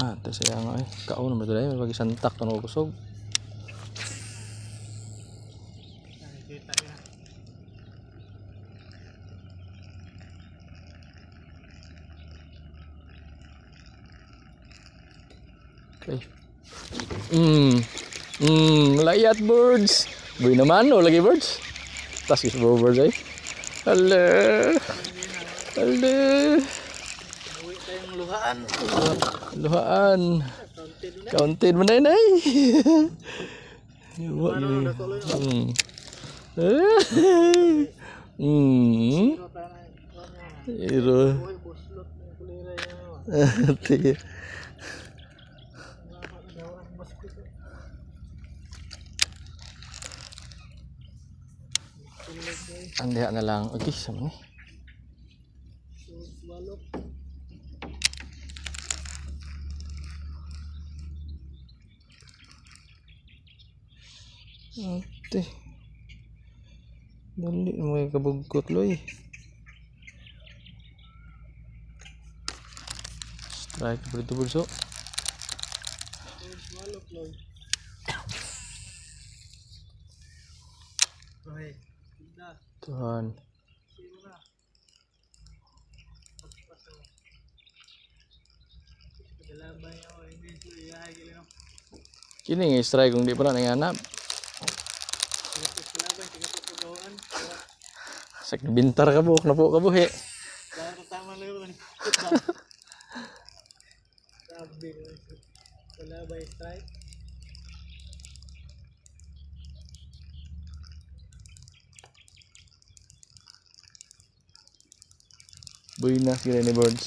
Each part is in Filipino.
Ito siya nga eh. Kaon naman ito dahil. Bagi santak ito na kusog. Okay. Layat birds. Boy naman, o lagi birds. Tas is birds ay. Hala. Hala. Uwi tayong luhaan. Luhaan. Counted mo na yun ay. Iro. Tige. Andiha na lang. Okay, sama ni. Ate. Dali mo yung kabugkot loy. Strike berito bulso. Tuhan. Kini nga strike kung di pa na nanganap. Sak bintar ka buhok na po ka buhi. Tama na yun. Sabi ko. Wala ba yung strike? Buinas kira ni birds.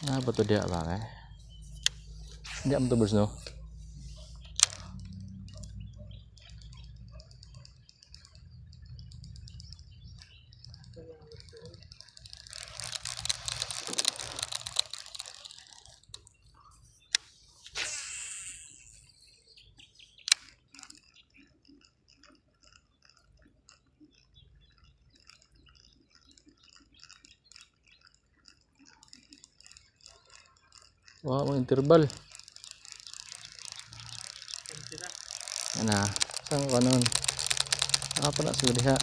Apa tu dia bang eh? Dia am tu birds no. Wah, mau interval. Nah, sang kanon. Apa nak sila diha?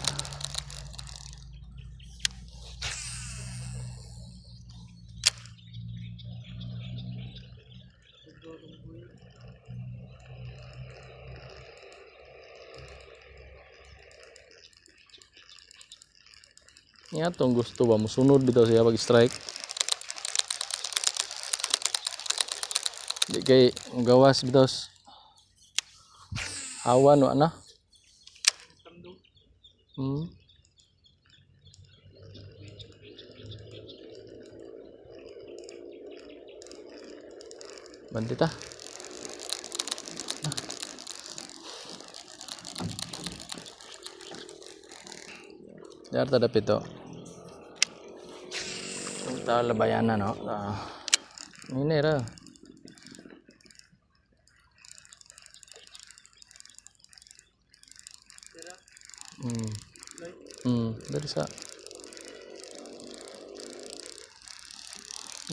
Nya tong gusto ba mo sunod bitaw siya pag strike. Di kay gawas bitaw. Awan wa na. Bandita. Dar tada pito. Kita labayan na no. Ini ra. Dari sa.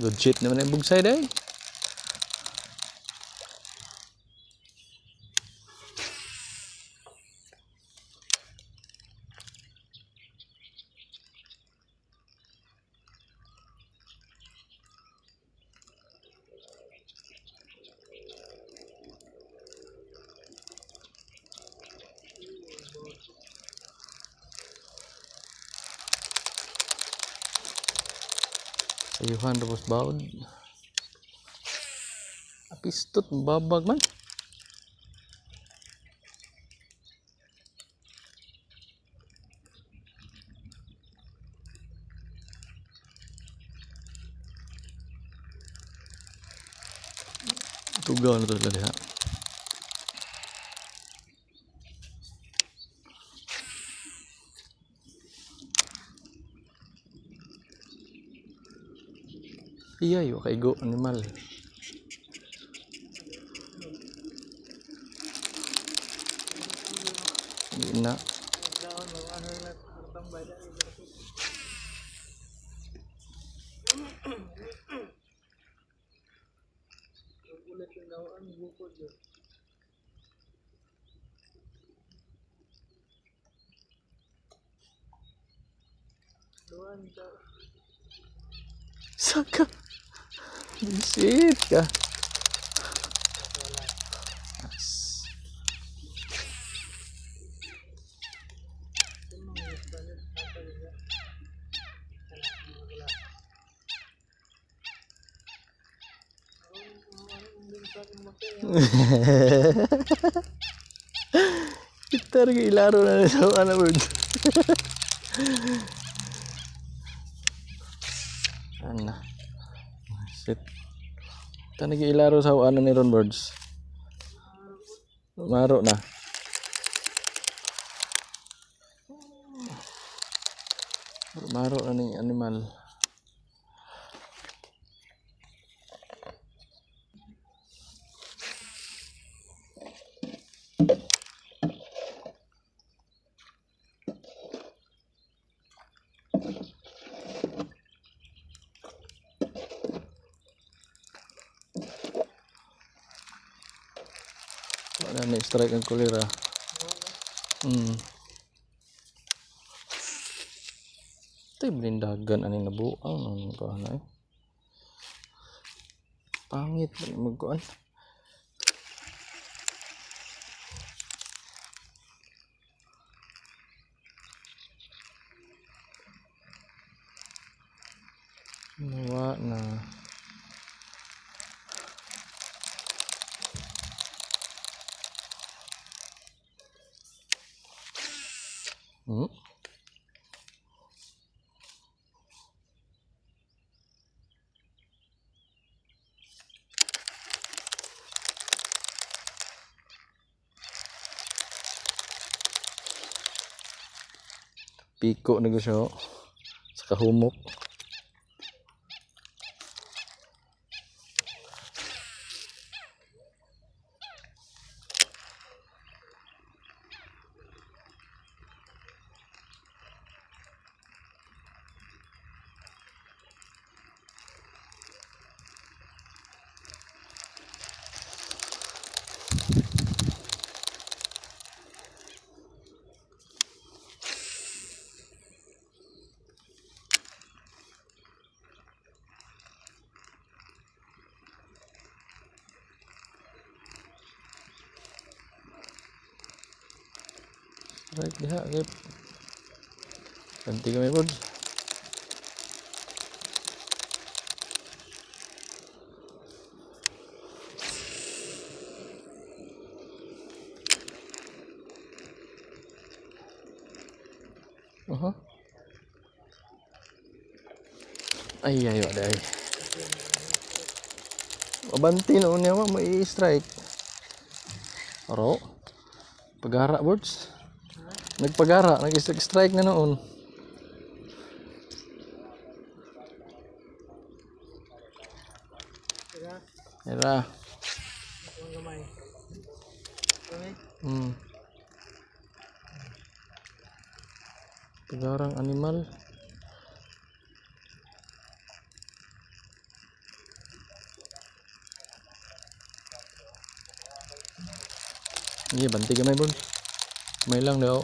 Legit naman yung bugsay day. Ayuhan tapos baon. Apistot babag man. Tugaw na to sila diha. Iya yo kay go animal. Ina. Ang bukod yun. Doon ka. Saka. Bisit ka. Kita rin ilaro na sa ano bird. Ano? Shit. Kita nag-ilaro sa ano ni Ron birds. Maro na. Maro na ni animal. Wala na strike ang kulira. Ito yung blindagan aning nabuang ang paano eh. Pangit magkuan. Nawa na. Piko na gusto sa kahumok. Right diha kay ganti kami pod. Ay wala ay. Abanti na unya mo i-strike. Aro. Pagara birds. Nagpagara, nag-strike na noon. Era. Ang gamay. Pagarang animal. Iya, banti gamay bon. May lang daw.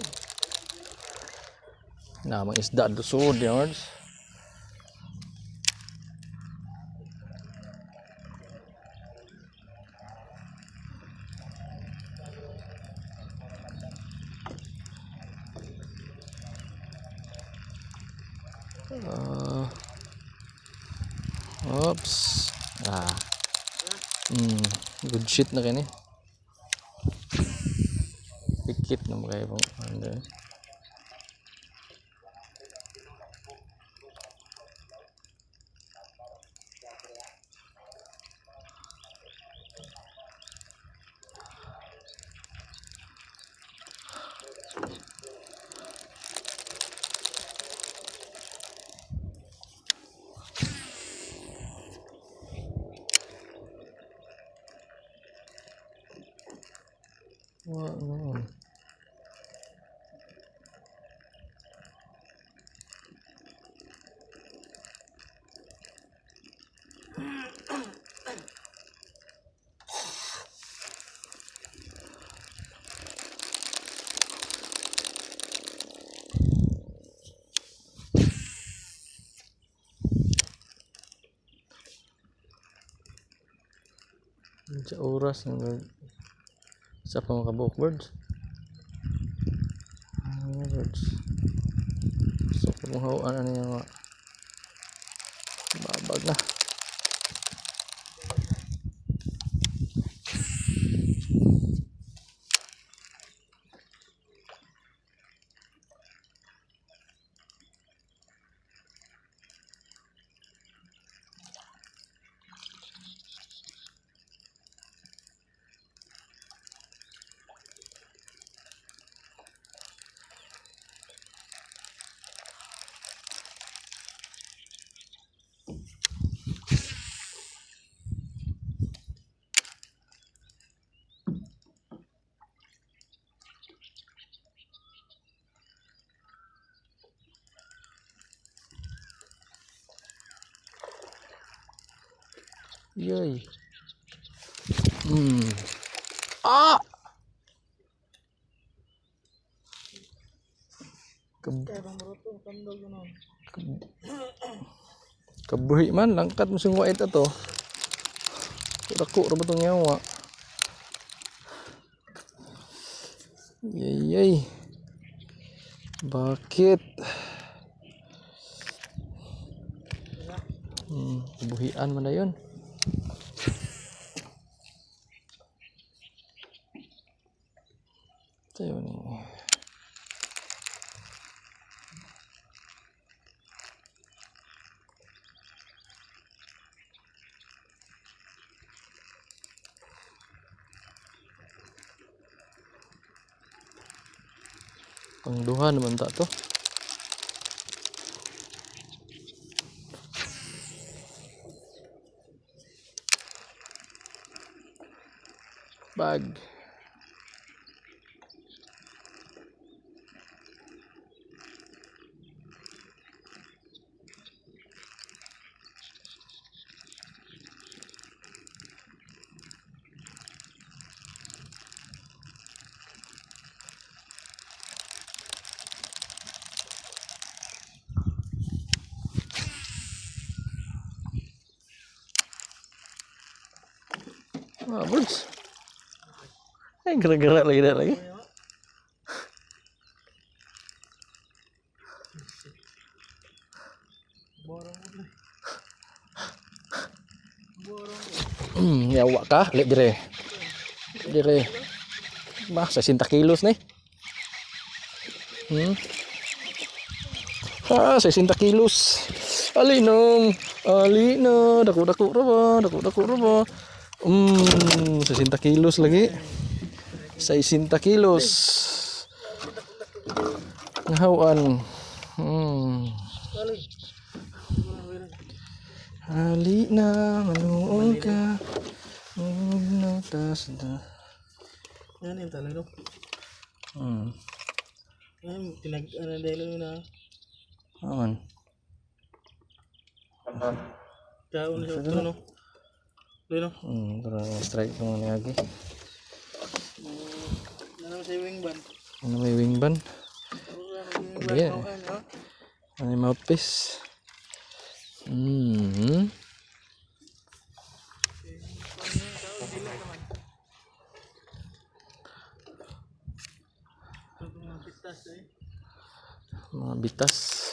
Na mga isda do sud yards. Oops. Good shit na kani. Pikit na mga ibang ano. Wow. Sa oras ng sa pamakabuok birds. Birds. So kung hawaan na niya mga babag na. Yay. Ah! Kabuhi man, langkat mo sing wait ato. Dako ra ba tong yawa? Yay. Bakit? Buhian man na yun. Tayo ni. Pangduha naman ta to. Bag. Birds. Ay, gerak-gerak lagi dah lagi. Yawa ka, lihat dire. Dire. Bah, 60 kilos nih. 60 kilos. Alinong, alina, dako-dako ra ba? 60 kilos lagi. 60 kilos. Ngahawan. Alina, manuon ka. Natas na. Yan yung talaga. Yan, pinag-anadelo na. Aman. Kaon siya ito, no? Lino? Para strike mo ni Agi. Ano sa wing band? Ano may wing ban? Yeah. Ano yung mouthpiece? Mga bitas.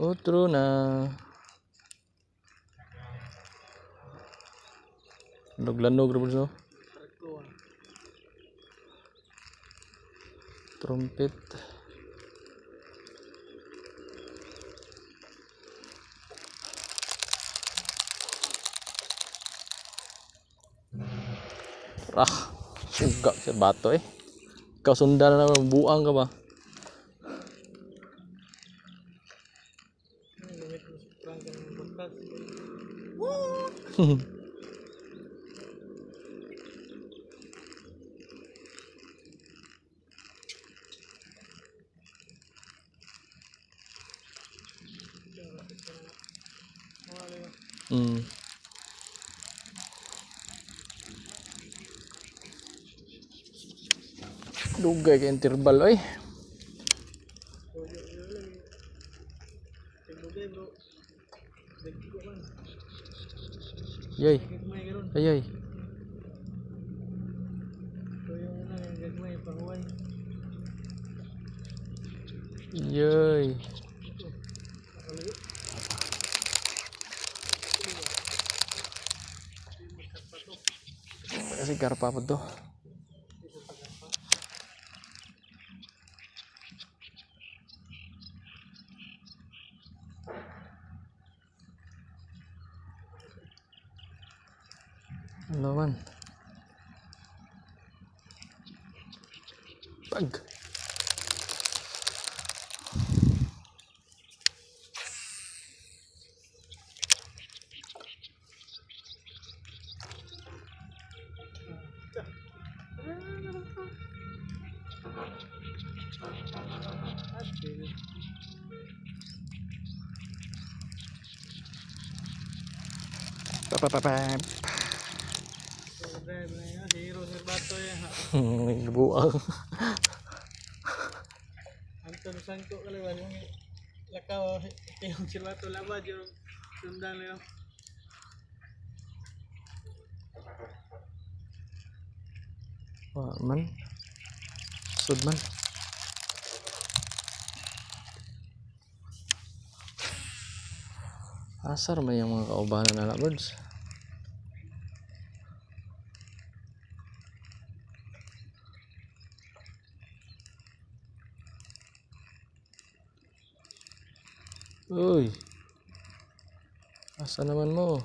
Outro na. Lanog-lanog ra so. Trumpet. Suga sa bato eh. Ikaw sundan na naman, buang ka ba? Hmm. Dugay ka interval ay. Tigugay bro. Dagko man. Yay. Gagmay karon. Ayay. So yung una yung gagmay pahuway. Yay. Nakalayo. Kasi karpa po to. Ano man? Pag. Papapapap. Drive na yun. Si Hero Serbato yan. Nabuang. Anton Sangko kaliwan yung lakaw. Yung Serbato labad yung sundan na yun. Wah, man. Sud man. Asar man yung mga kaubanan na birds. Uy. Asa naman mo?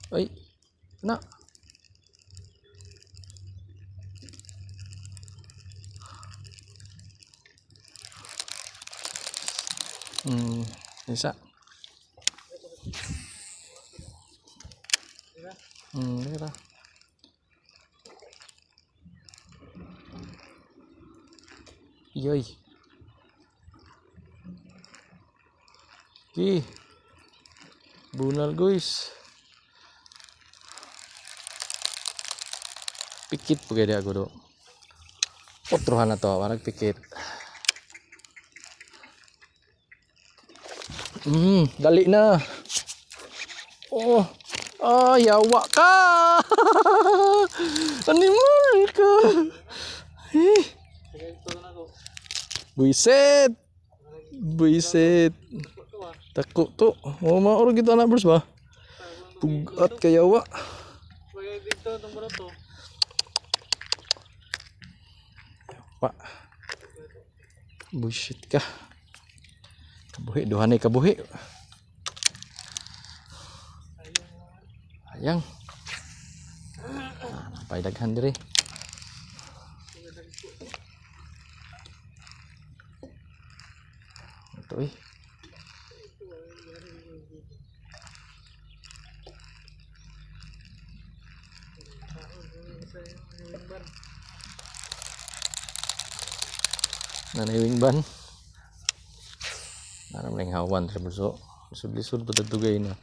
Ay. Na. Isa. Dira. Yoy. Ki. Bunal guys. Pikit po kaya ako do. Otrohan na to, warag pikit. Dali na. Oh. Ah, yawa ka. Animal ka. Eh. Buiset. Buiset. Tako to. Oh, maoro kita na bros ba? Pugat ka yawa. Pagay dito itong barato. Pak. Bullshit ka. Kabuhi, duhanay kabuhi. Ayang. Napay daghan diri. Ito eh. Nanay ban. Nara maling hawan sa bulso. Lisod-lisod pa tagtugay na.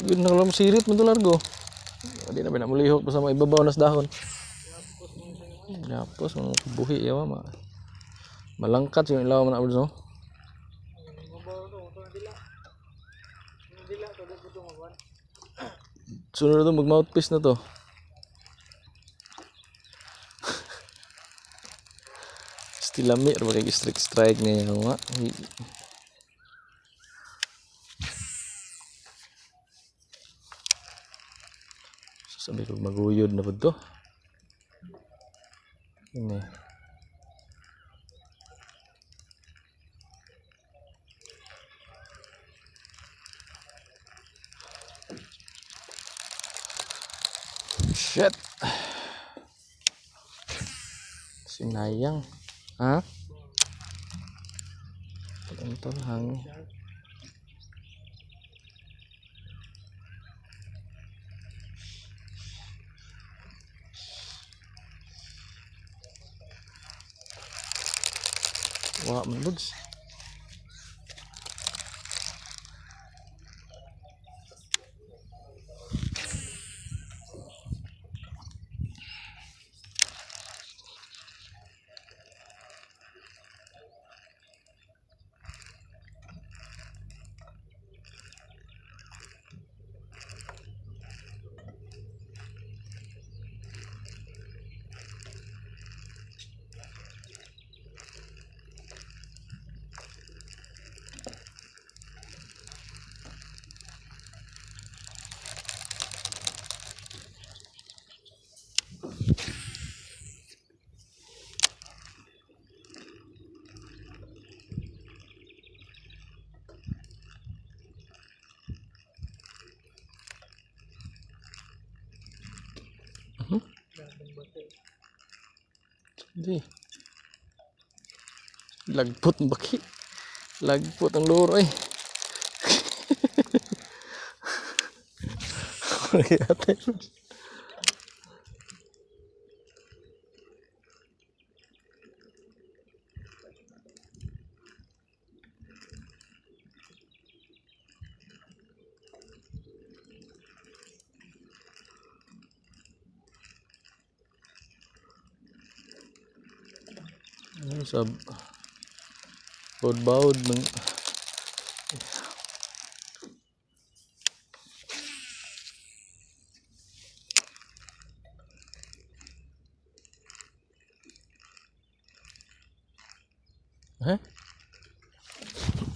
Yun na lang sirit mo to largo. Hindi na pinamulihok pa sa mga ibabaw nas dahon. Yapos mga buhi yawa ma. Malangkat yung ilaw man abros no. Sunod na to mag mouthpiece na to. Stilami ra kay strike niya nga. Sabi ko maguyod na pud to. Ini. Shit. Sinayang. Ha? Ito hangin. Wah, menurut. Hindi. Lagpot ng baki. Lagpot ang luro eh. Sa baud-baud ng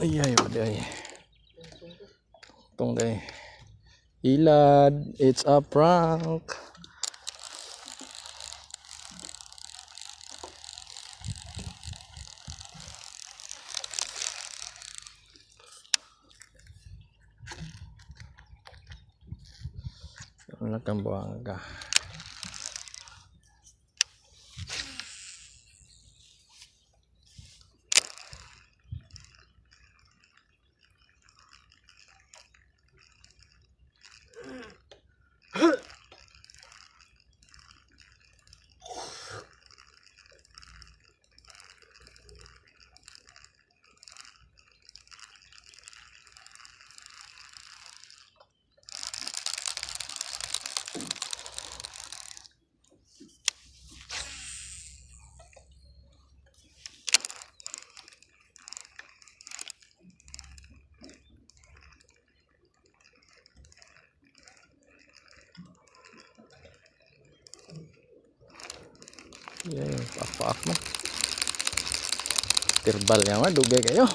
ay ay tong day ilad, it's a prank. Wala kang buwangga. Yan, paak mo. Tirbal yan nga, dugay kayo.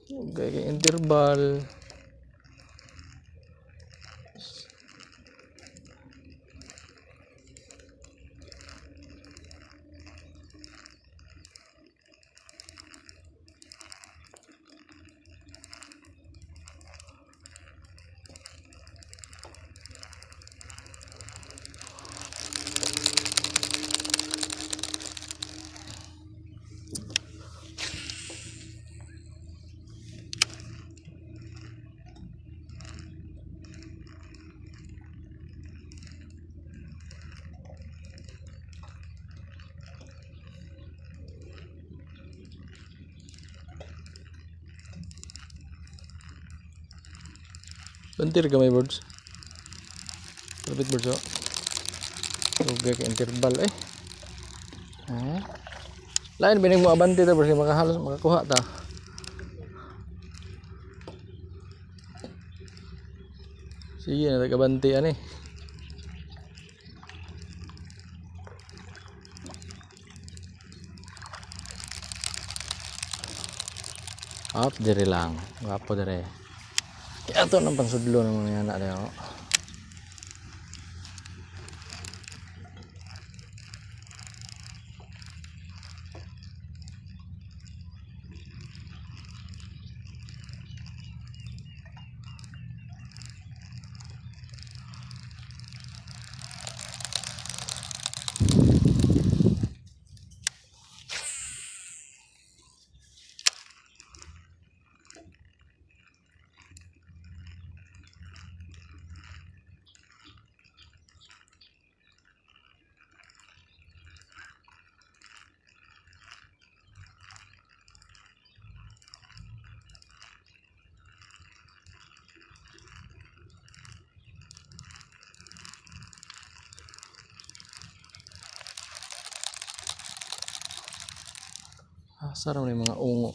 Dugay kayo interval. Bantir ka may birds. Rapid birds o. Dugay ka interval eh. Lain bining mo abanti ta kasi makahalos makakuha ta. Sige na tagabantian eh. Up dire lang. Gapo dire. Kaya ito ng pansudlo ng mga anak niya. Sarap na yung mga ungo.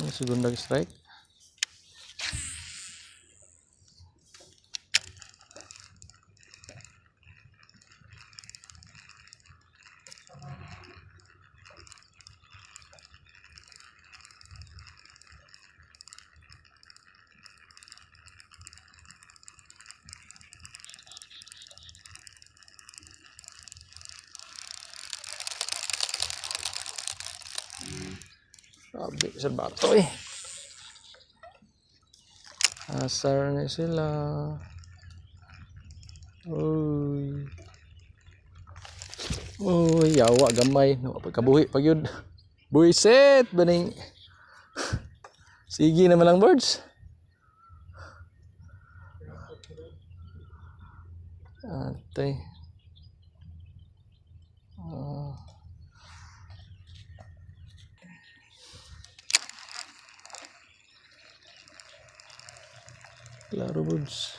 May segunda strike. Sabi sa bato eh. Asar na sila. Uy. Uy, yawa gamay. Pagkabuhi pag yun. Buisit! Baning. Sige naman lang birds. Atay. Klaro birds.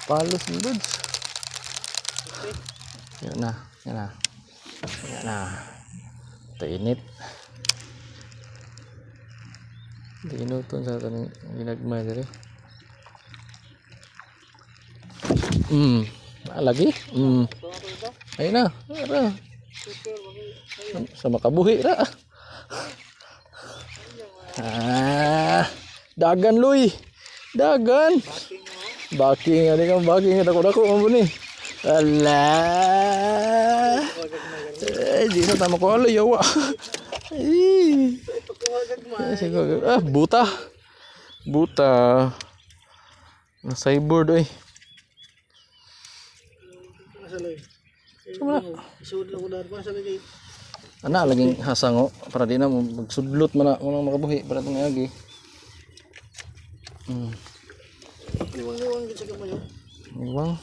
Palos ng birds. Yan na. Yan na. Yan na. Tainit. Dinuton sa tanong ginagmay diri. Lagi? Ayun na. Ara. Sa makabuhi ra. Dagan luy. Dagan. Baking ani kang baking dako-dako mo ni. Allah. Di na tama ko ala yawa. Buta. Buta. Na cyborg oy. Ana laging hasango para di na magsudlot man na makabuhi para itong agi. Liwang-liwang gid sa kamay. Liwang.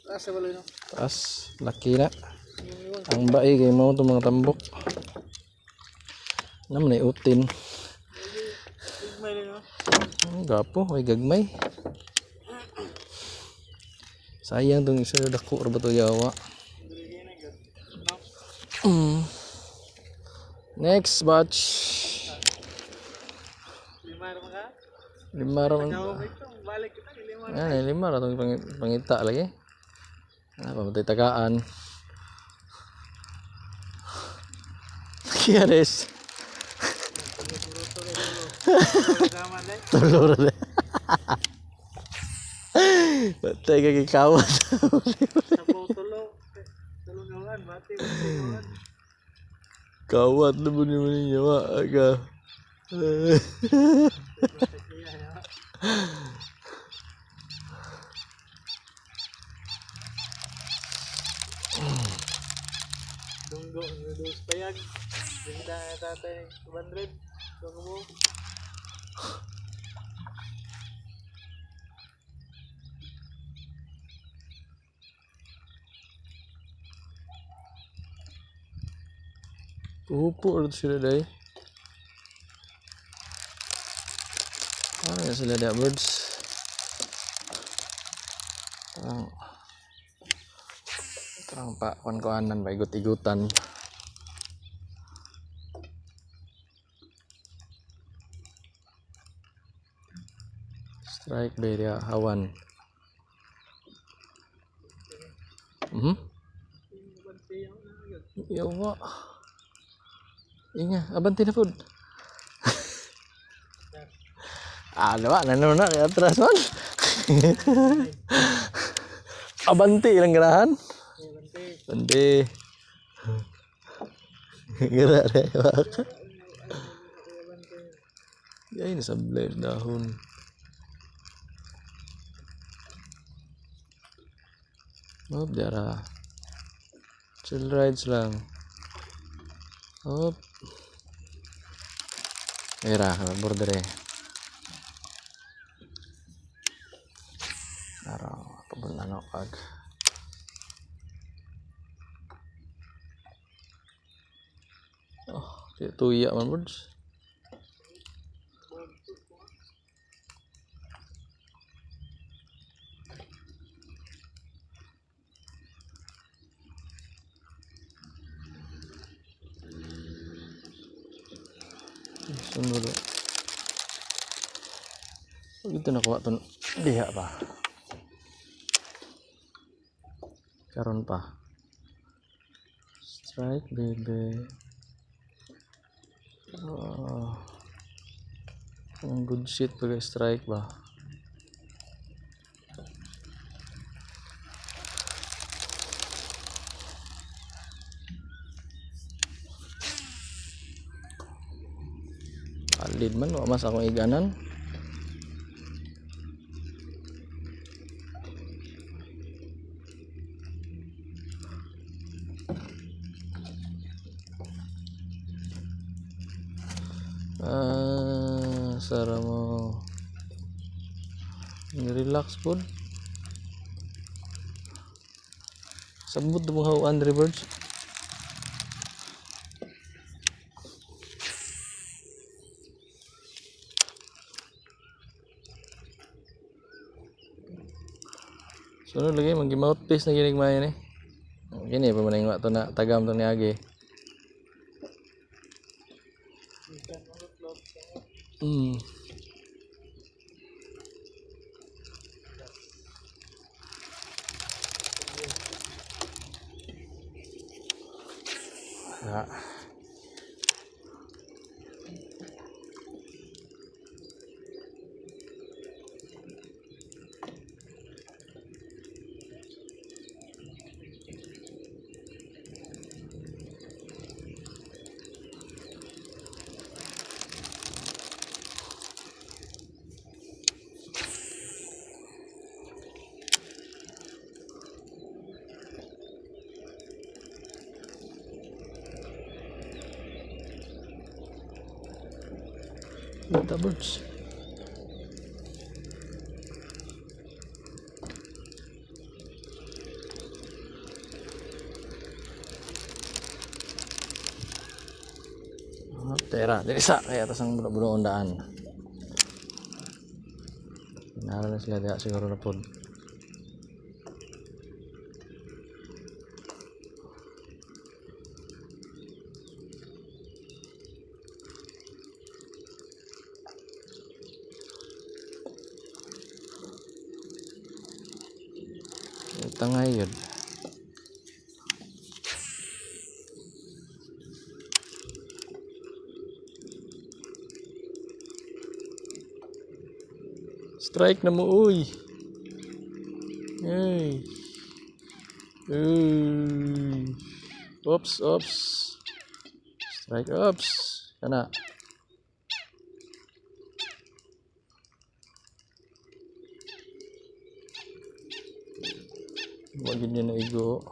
Taas sa baloy no. Taas laki na. Ang bae kay mo itong mga tambok. Naman ay utin. Gagmay lang no. Gapo, ay gagmay. Sayang itong isa dako ra ba to yawa. Next batch. Lima ra man. Balik kita lima. Yan, lima ra tong pangita lagi. Pamatay tagaan. Kiares. Tulor na. Patay ka kikawat. Tulungan, bati. Kawat na po naman niya aga. Dunggo, dos payag. Bigda tatay 200. Dunggo. Upo rin sila day. Ano na sila day birds? Terang pak kawan-kawanan ba igut-igutan. Strike beria hawan. Ya Allah. Inga, abanti na food. Wak, nana ya atras man. Abanti lang gerahan. Abanti. Gerak deh, wak. Ya ini sablay dahon. Hop, darah. Chill rides lang. Hop. Merah, border eh. Araw, pabunan ako pag. Oh, itu iya man birds. Sunod. Gitu nak kuat tuh dia apa? Karon pa. Strike baby. Oh. Good shit pakai strike ba. Alid man wa mas akong iganan. Sara mo. Relax pod. Sabot mo haw Andre birds. Sunod lagi magi mouthpiece na ginig mayo ni. Gini pa man yung to na tagam to ni agi. Ya. Bata birds. Tera, dari sa kaya atas ang budak-budak ondaan. Naran na sila diya siguro na pod. Tangay yun. Strike na mo, uy. Hey. Oops. Strike, oops. Kana. Wag niya na igo.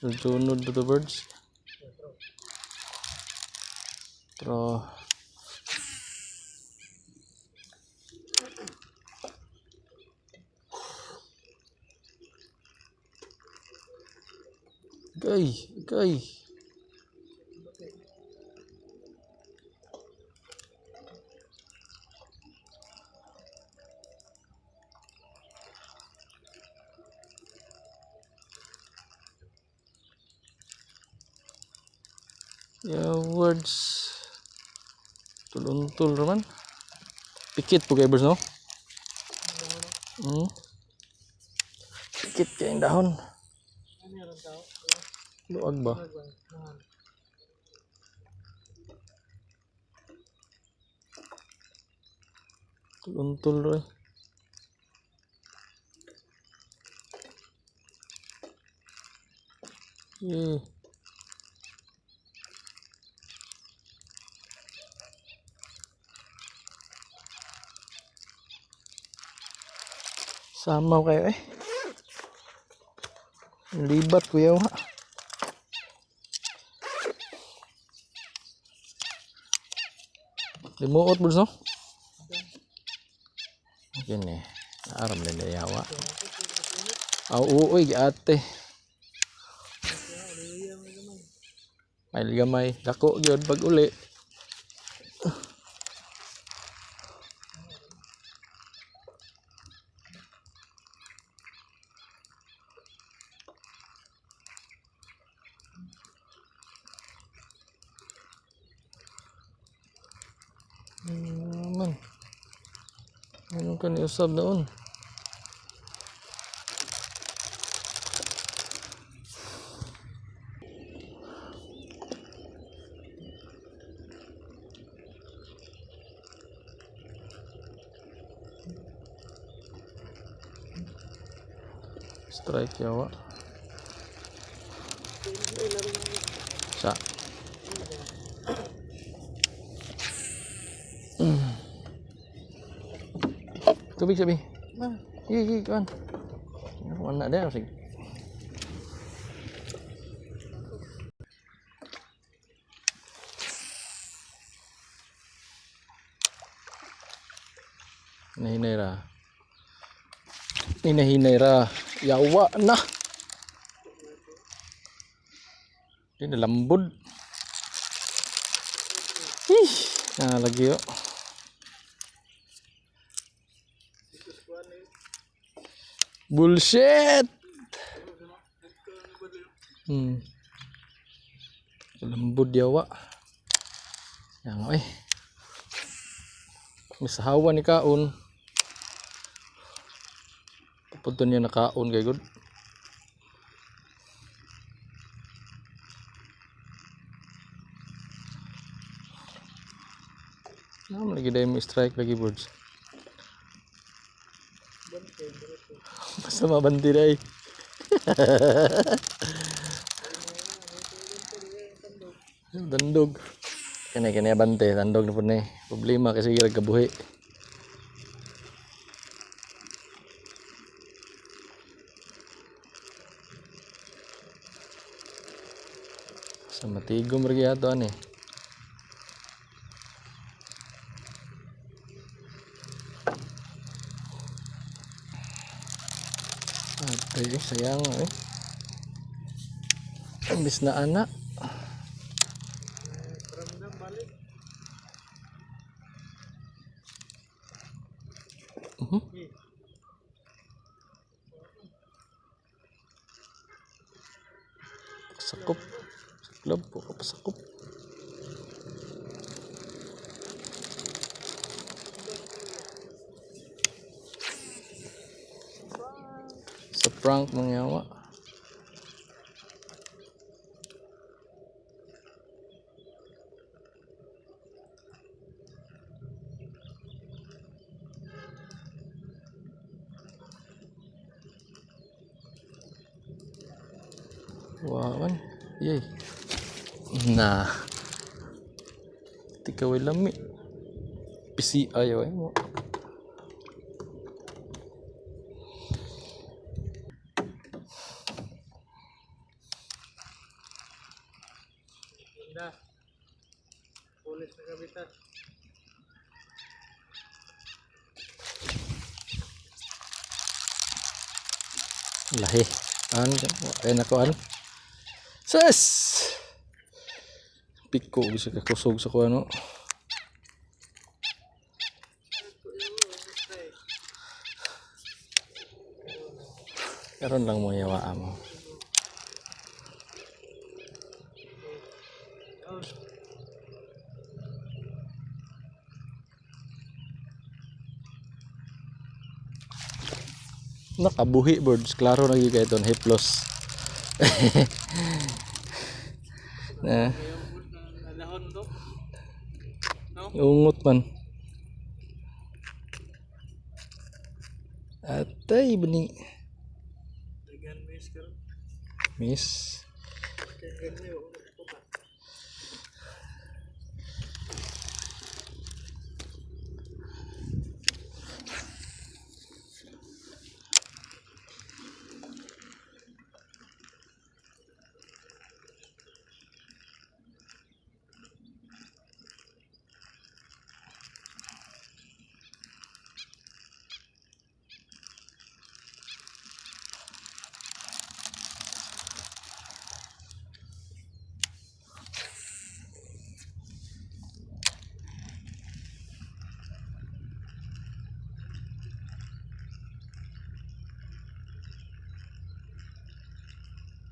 Sunod to the birds. Throw. Gay. Yeah, words. Tuluntul naman. Pikit po kayo birds, no? Pikit kayong dahon. Ano yung tao? Luag ba? Tuluntul rin. Yeah. Samaw kayo eh. Libat kuya ha. Limuot birds, no? Gini. Aram na yawa. Uy, ate. May ligamay. Dako gyud pag uli. Man. Ano kan iusab doon? Strike yawa. Sa. Tubig sabi. Iya, kan. Mana dia sih? Hinahinay ra. Hinahinay ra. Yawa na. Ini lambud. Nah lagi yuk. Bullshit. Lembut dia wak. Yang misahawan ni kaon. Papunton niya na kaon kay good. Lagi dahil may strike lagi birds. Basta mabanti dahil. Tandog. Kaya bante. Tandog na po na problema kasi hirag kabuhi. Sa matigom rin yato ani. Ay, sayang eh. Imbis na anak. Sakop. Saklab po kapasakop. Sa prank mangyawa. Wawan. Yay. Nah. Tikaway lami. PCI mo. Dah. Pulis na kabitan. Lahi. Ayun ako Ses! Piko bisa kakusog sa kuha no. Karon lang mo yawa mo. Nakabuhi birds, klaro na gyud kay ton hiplos. Na Ngayong wood ng dahon to. No? ungot man. Atay bani Dagan miss ka. miss. Dagan mo yung puka.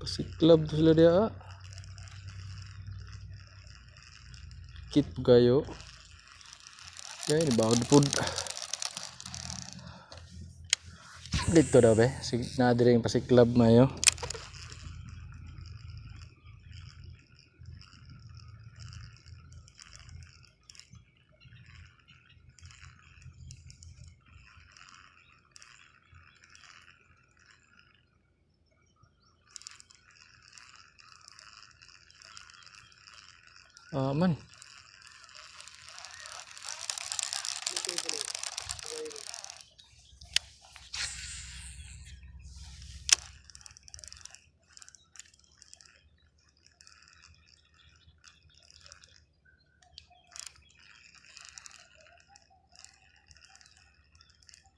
Pasiklab sila dia. Kit gayo. Kaya ni bawd food. Dito daw be, sig na dire yung pasiklab mayo. Man.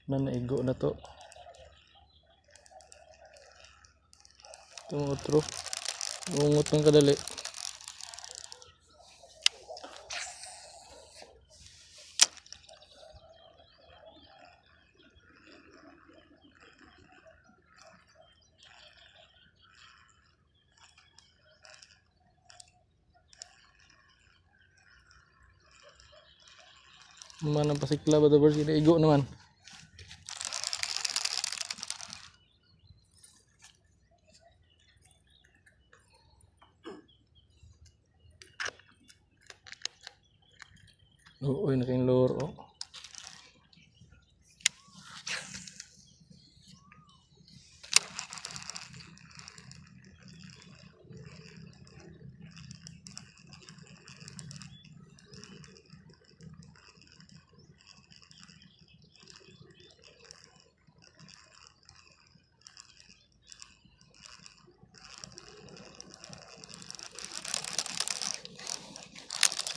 Naigo na to. Itong otro. Ungot ng kadali. Mana pasikla ba to birds? Igo naman. Oo, nakain lower oh.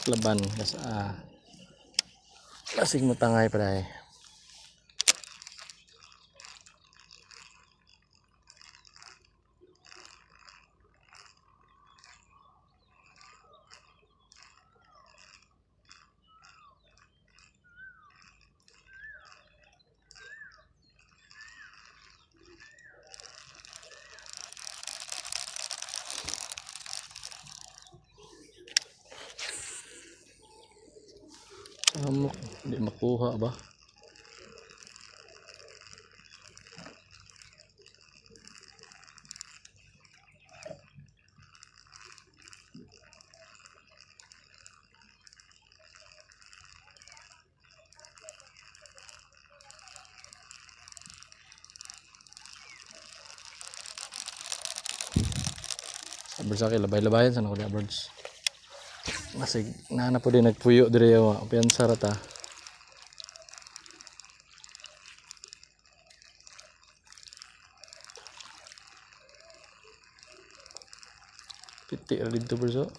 Laban kas kasig mo tangay pa dai. Amok, hindi makuha ba? Birds sa labay-labayan sa nakuha birds. Kasi nana po din nagpuyo dire yo, piyansa rata. Piti ra dito birds oh.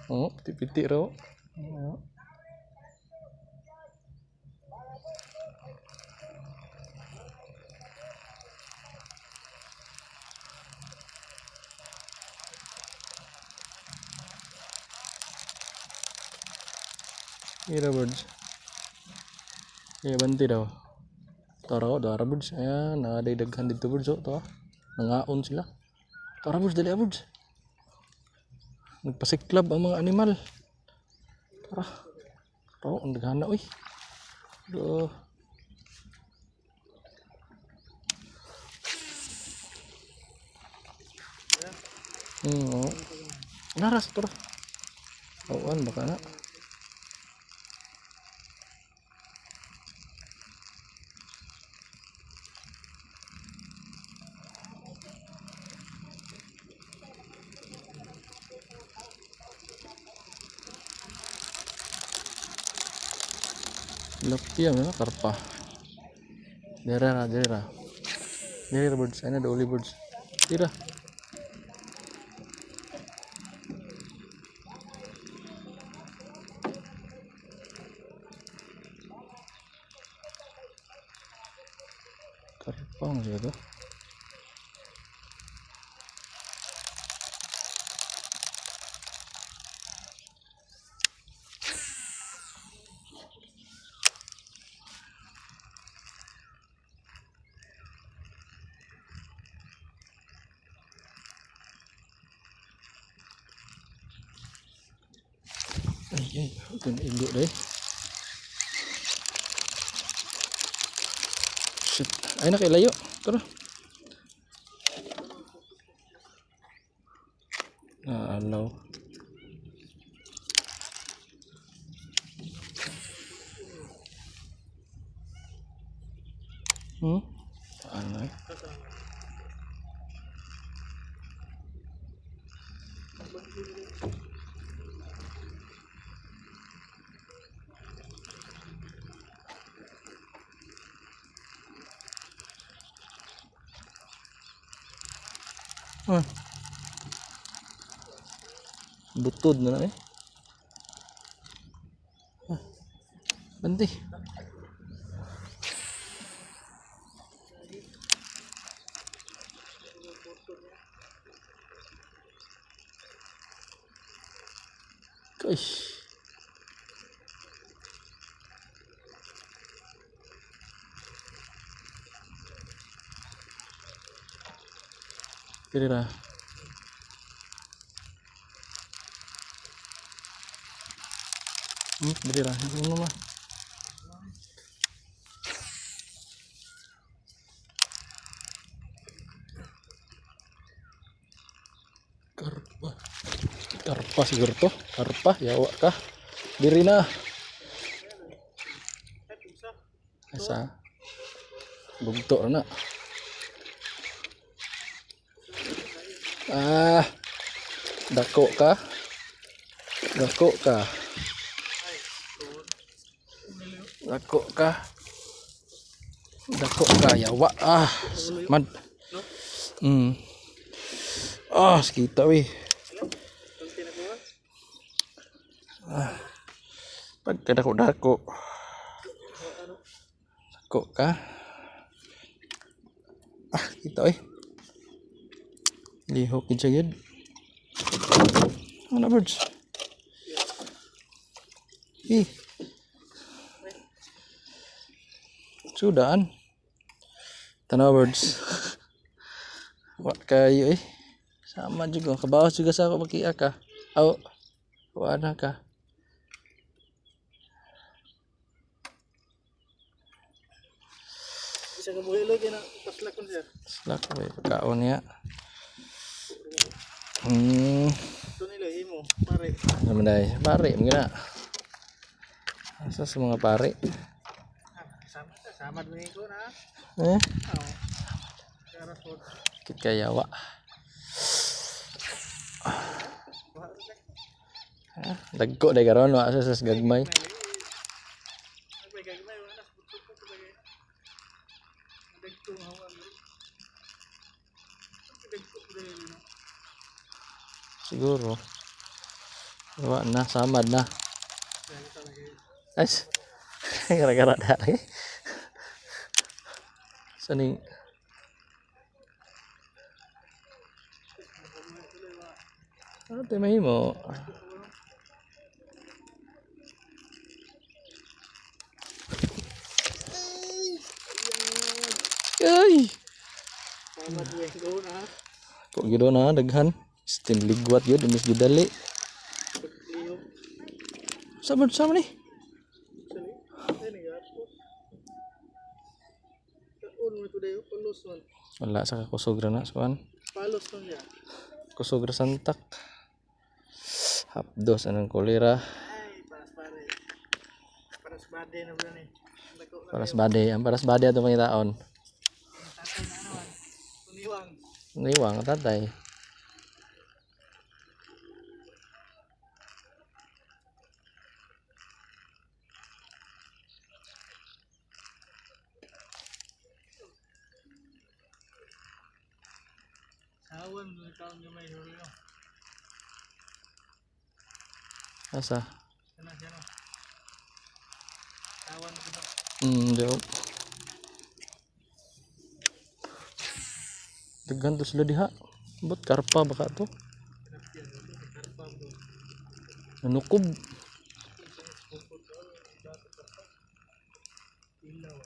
Oh, piti-piti raw. Oh. Ira birds. Kaya banti daw. Tara ko, tara birds. Ayan, nakadaghan dito birds. Oh, to. Nangaon sila. Tara birds, dali birds. Nagpasiklab ang mga animal. Tara. Tara, ang daghan na, uy. Duh. Oh. Naras, tara. Awan, baka na. Laki ya, karpa. Derera. Derera birds, ini ada oli birds. Tira. Karpa masih ada. Ay, ito na igo deh. Shit. Ay, nakilayo. Tara. Alaw. Ano eh? Butod na eh. Banti. Guys. Kira. Berira, ini mah. Karpa siguro to. Karpa, yawa kah? Diri na. Asa. Bugto na. Dako ka. Dako ka. Dako ka. Dako ka, yawa. Mad. Sekita weh. Pagka dako-dako. Dako ka. Kita lihok din siya gid. Ano birds? Sudan. Tanaw birds. What kayo Sama juga. Kabawas juga sa ako makia ka. Wala ka. Bisa kebuhi lagi nak paslakon sir. Slak pagkaon niya. Ito nila imo, pare. Naman dahil. Pare, mga asa sa mga pare. Sama dengan ko na. Kit kayawa. Dagko dahil karon wa asa sa gagmay. Siguro. Wa na, samad na. Guys. Gara-gara dari. Saning Ate mahimo. Dako gyud na daghan. Steam ligwat gyud imis gidali. Lihok. Sama ni. Sali. Ay, nag-apos. Kaon mo ito dayo. Palos man. Wala sa kakusog ra na suan. Palos man niya. Kusog ra santak. Hapdos anang kolera. Ay, paras pare. Paras bade na ba ni? Ang paras bade ato pangitaon. Tatay na naman. Uniwang. Niwang tatay. Sawan mo ikaw yung may huli no. Asa? Sana siya no. Sawan mo ito. Diyo. Daghan to sila diha. But karpa baka to. Pinapyan mo ito. Karpa mo. Nanukob. Ilaw.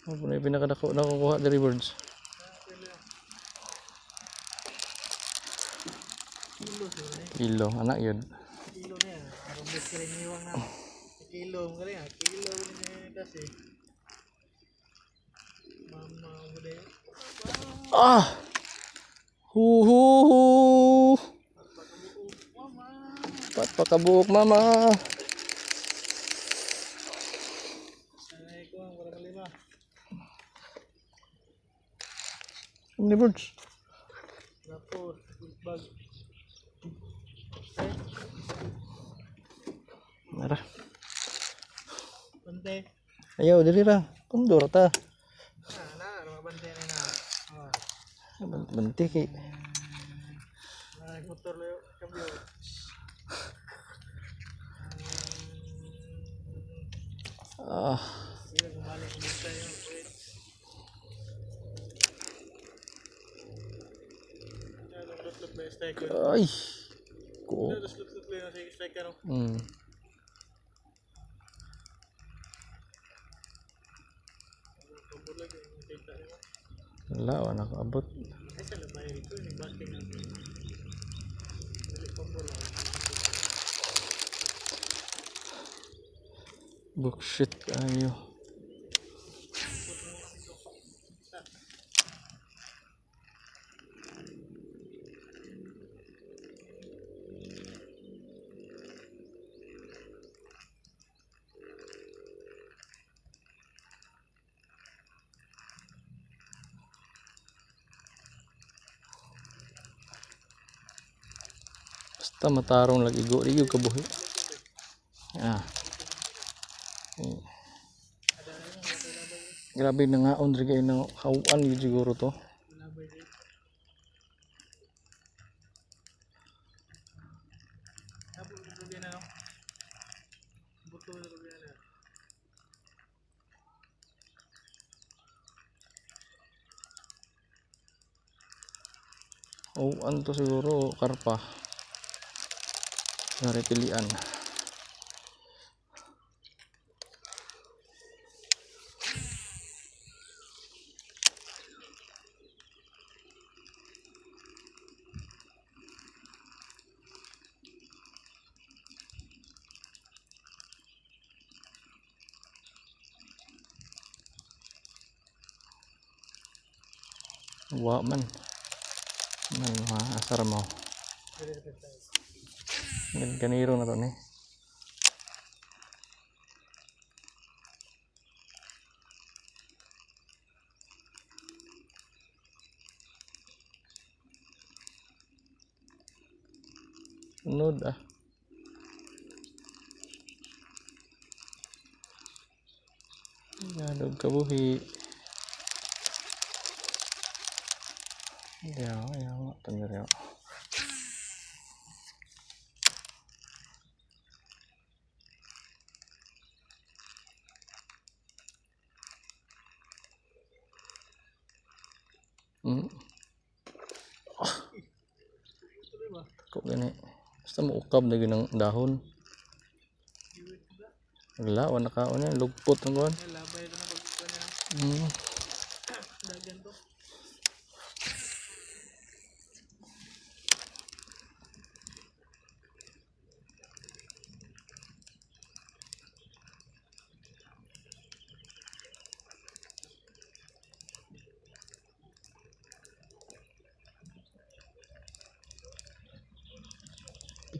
Ano na yung pinakadako na kukuha dari birds? Kilo sila eh. Kilo, anak yun. Kilo na yan. Arong bes ka rin iwang na. Kilo mo ka rin ha. Kilo na kasi. Mama mo na yun. Ah! Huhuhu! Mama! Pat pakabuok mama! Sanay ko ang wala kalima. Ano yung birds? Tapos, bag. Nara. Bante. Ayaw, dili ra. Kundor ta. Mabante na na. Bantik eh. Motor lo cambio. Ah, Sila bumalik dito yun. Lutluk na strike ko. ay. Ko. Lutluk na strike ka no. Wala, wala ko abot. Ay sa labay rito. Nag-basting na. Bullshit kayo. Basta matarong lagi go liyo kabuhi. Ah. Grabe na nga on rin na hawan yun siguro to. Hawan to siguro karpa. Dari pilihan. Wa man asar mo ganiro na to ni sunod Yadog kabuhi. Ayaw, tanyo rin. Kok gani. Basta maukab na ginang dahon. Wala, wala ka niya. Lugpot ang kuhan. Labay ito na pagkukuha na. Hmm. Dagan to.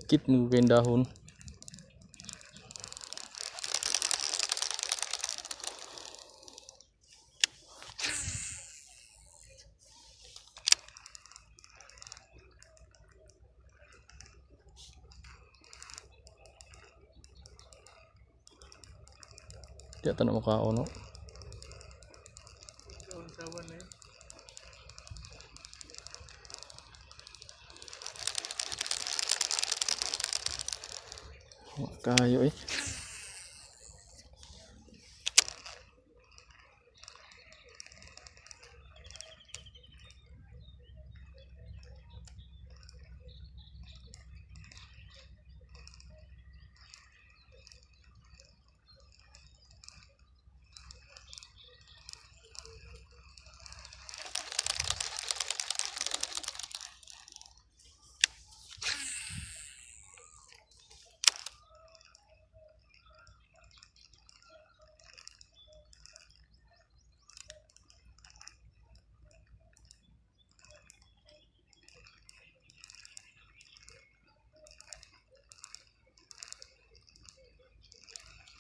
Pikit mo kayong dahon. Di ata na mukhaon, no? Ito ang sawan na yun. Kayo eh.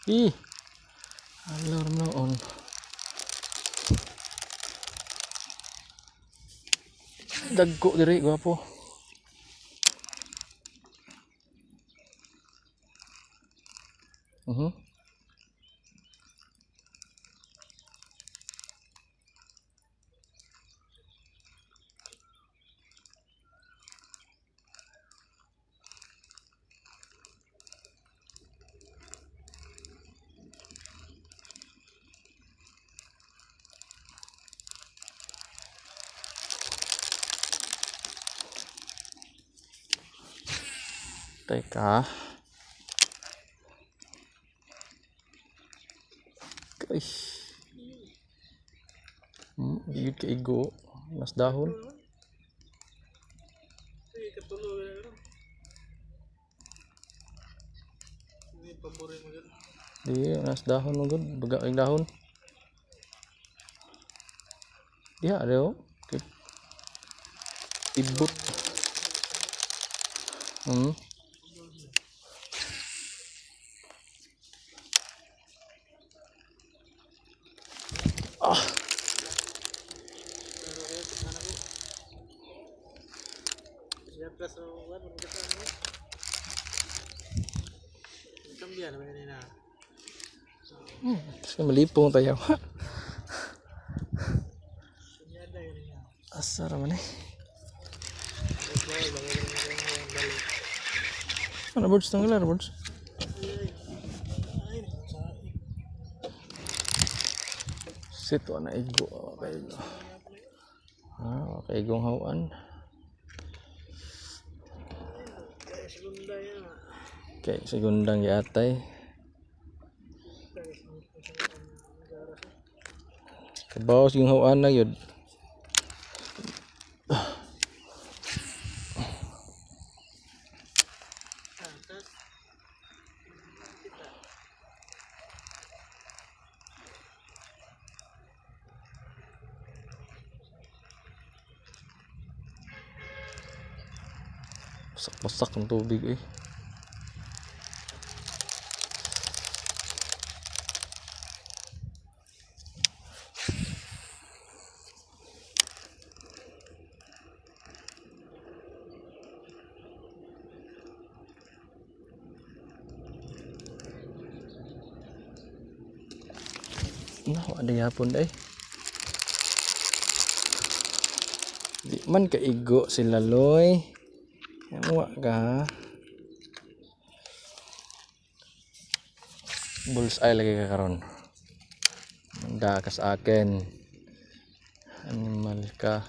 Ih, alarm na on. Dagko diri, gwapo. Teka. Guys. Gigit ka igo. Mas dahon. Sige, katulog na yun. Hindi, paborin mo yun. Di, mas dahon mo gud. Baga kay dahon. Diha, ada okay. Ibut. Ah. Pero eh, sana ko. Siya plus o what, magkita mo. Kambiyan naman yun na. Kasi malipong tayo. Sunyada yun na. Asar man eh. Ano birds tanggal, ano birds? Sito na igo. Okay. Okay, igong hawan. Okay, segundang yatay. Kabawas yung hawan na yun. Pasak-pasak ng tubig eh. Ada yapon eh. Di man kaigo sila loy. Yawa ka. Bullseye lagi ka karon. Manda ka sa akin. Animal ka.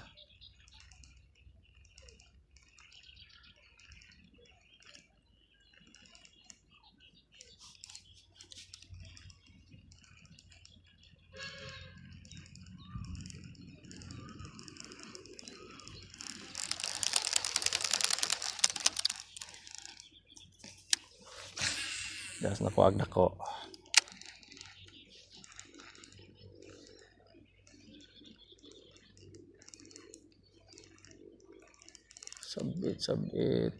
Das na kuag dako. Sabit.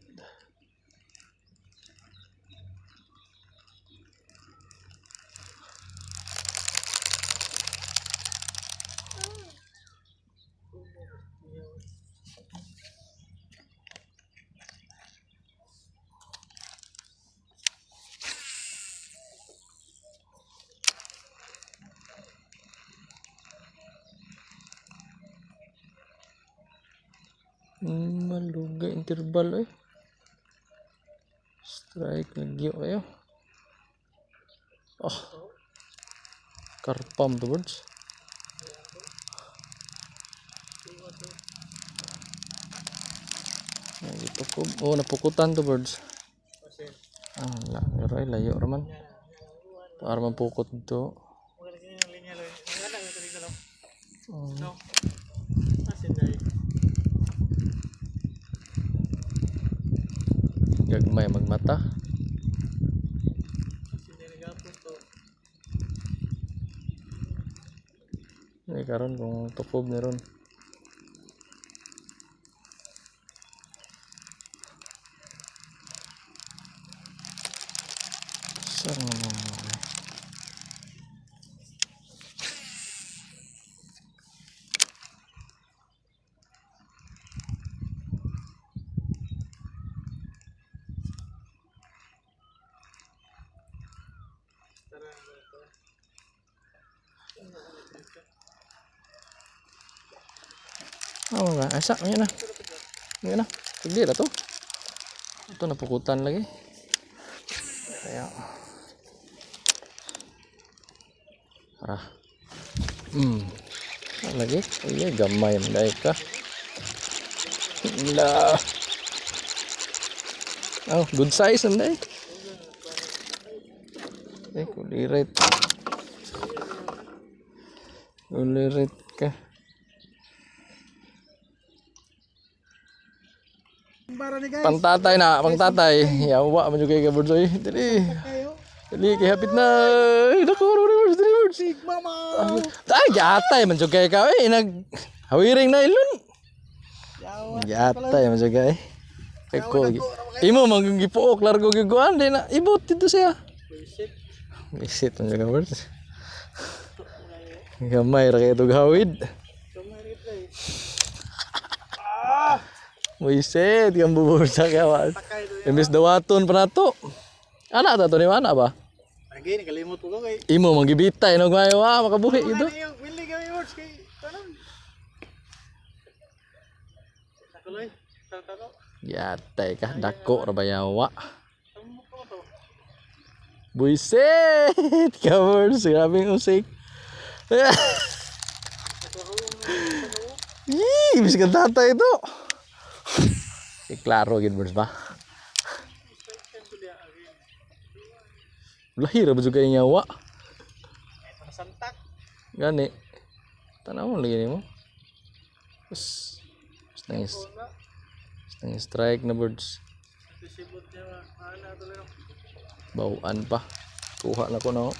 Maluga interval strike nagyo kayo. Karpam to birds. Napukutan to birds. Layo raman. Para mampukot dito. Gagmay magmata. Ini karon kung tukob ni ron. Asa, ayan na. Hindi na to. Ito napukutan lagi. Kaya. Lagi. Iya gamay manday ka. Good size manday. Kulirit. Kulirit ka. Pangtatay. Yawa man juga ka birds. Dali kay hapit na. Dako birds. Sigma ma. Yatay man juga ka hawiring na ilon. Yatay man juga Kay ko. Imo manggipuok largo giguan di na ibot dito siya. Visit man juga birds. Gamay ra kay tug hawid. Wiset yang bubursa kawan. Imbis dawaton pa nato. Ana ta to ni mana ba? Lagi ni kalimot ko kay. Imo manggibitay no gayo makabuhi ito. Willy kay words kay tanan. Takuloy. Tatako. Yatay ka dako ra bayawa. Buiset kawan grabing usik. Imbis ka tatay ito. Klaro gid birds ba? Lahir ba juga yung nyawa? Santak. Gani. Tanaw mo lagi mo. Bus strike na birds. Bauan pa. Kuha na ko na.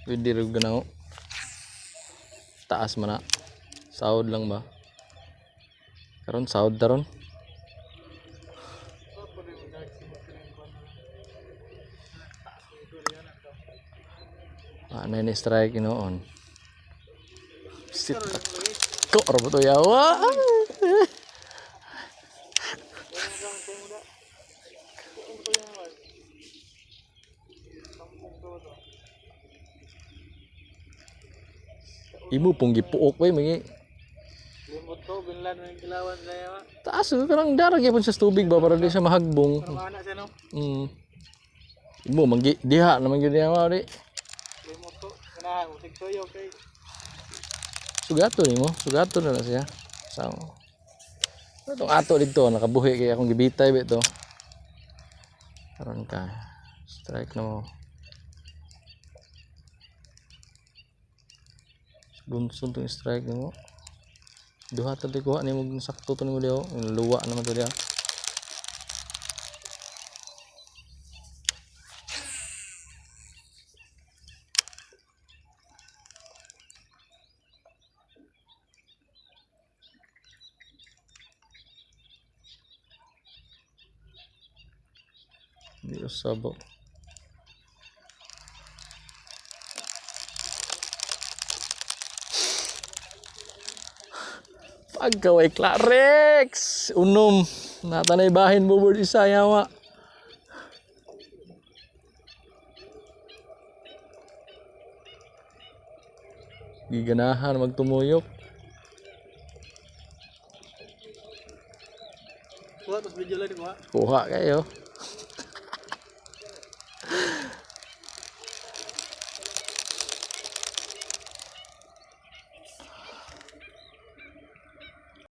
Pwede rin na. Taas man na. Sahod lang ba? Karon sahod daron. Ano ni strike noon? Sit. Ko ro to yawa. Ibu pong gipuok way mga Limot ko binlan ng kilawan saya. taas karang darag gyapon sa tubig ba para di siya mahagbong. Ana siya no. Ibu manggi diha naman gyud diha di. Limot ko kana usig toyo kay. Sugato nimo, sugato na siya. Sa itong ato dito nakabuhi kay akong gibitay ba ito. Karon ka strike na mo. Bunson tong strike nimo. Duha ta di kuha nimo sakto to nimo diho. Luwa naman to diha. Di usabo. Pagkaway Clarex, unom. Natanay bahin mo board isa yawa. Giganahan magtumuyok. Kuha, tapos video lang di kuha. Kuha kayo.